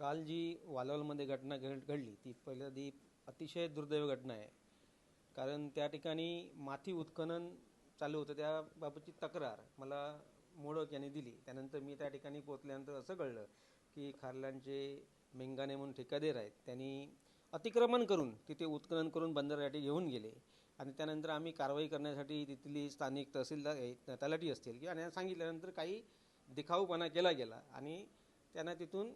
काल जी वालवलमध्ये घटना घडली ती पहिल्यांदा अतिशय दुर्दैवी घटना आहे. कारण त्या ठिकाणी माती उत्खनन चालू होतं, त्याबाबतची तक्रार मला मोडक यांनी दिली. त्यानंतर मी त्या ठिकाणी पोहोचल्यानंतर असं कळलं की खारलांचे मेंगाने म्हणून ठेकेदार आहेत, त्यांनी अतिक्रमण करून तिथे उत्खनन करून बंदरासाठी घेऊन गेले. आणि त्यानंतर आम्ही कारवाई करण्यासाठी तिथली स्थानिक तहसीलदार तलाठी असतील किंवा यांना सांगितल्यानंतर काही दिखाऊपणा केला गेला आणि त्यांना तिथून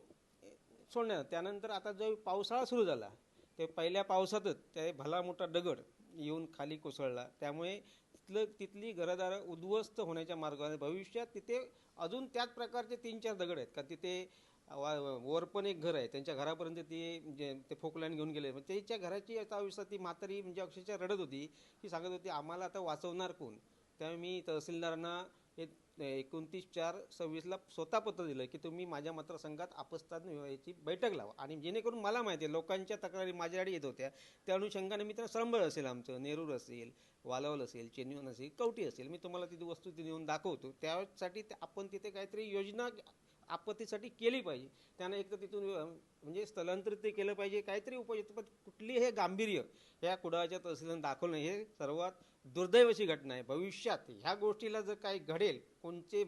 सोडण्यात. त्यानंतर आता जो पावसाळा सुरू झाला ते पहिल्या पावसातच त्या भला मोठा दगड येऊन खाली कोसळला. त्यामुळे तिथली घरदारं उद्ध्वस्त होण्याच्या मार्गाने भविष्यात तिथे अजून त्याच प्रकारचे 3-4 दगड आहेत का तिथे वर पण एक घर आहे, त्यांच्या घरापर्यंत ते फोकलँड घेऊन गेले. त्याच्या घराची आता अवस्था ती म्हातारी म्हणजे अक्षरशः रडत होती की सांगत होती आम्हाला आता वाचवणार कोण. त्यामुळे मी तहसीलदारांना 29/4/26 स्वतः पत्र दिलं की तुम्ही माझ्या मतदारसंघात आपत्कालीन विभागाची बैठक लावा आणि जेणेकरून मला माहिती आहे लोकांच्या तक्रारी माझ्याकडे येत होत्या. त्या अनुषंगाने मी त्यांना सरंबळ असेल, आमचं नेरूर असेल, वालवल असेल, चेन्नईहून असेल, कवठी असेल, मी तुम्हाला तिथे वस्तू नेऊन दाखवतो. त्यासाठी आपण तिथे काहीतरी योजना आपत्तीसाठी केली पाहिजे. त्यांना एक तर तिथून म्हणजे स्थलांतरित ते केलं पाहिजे, काहीतरी उपाय. पण कुठली हे गांभीर्य ह्या कुडाळच्या तहसीलदारांनी दाखवलं नाही, हे सर्वात दुर्दैवाची घटना आहे. भविष्यात ह्या गोष्टीला जर काही घडेल, कोणचे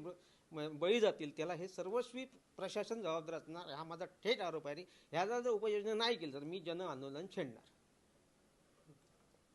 बळी जातील, त्याला हे सर्वस्वी प्रशासन जबाबदार असणार, हा माझा थेट आरोप आहे. ह्याचा जर उपाययोजना नाही केली तर मी जन आंदोलन छेडणार.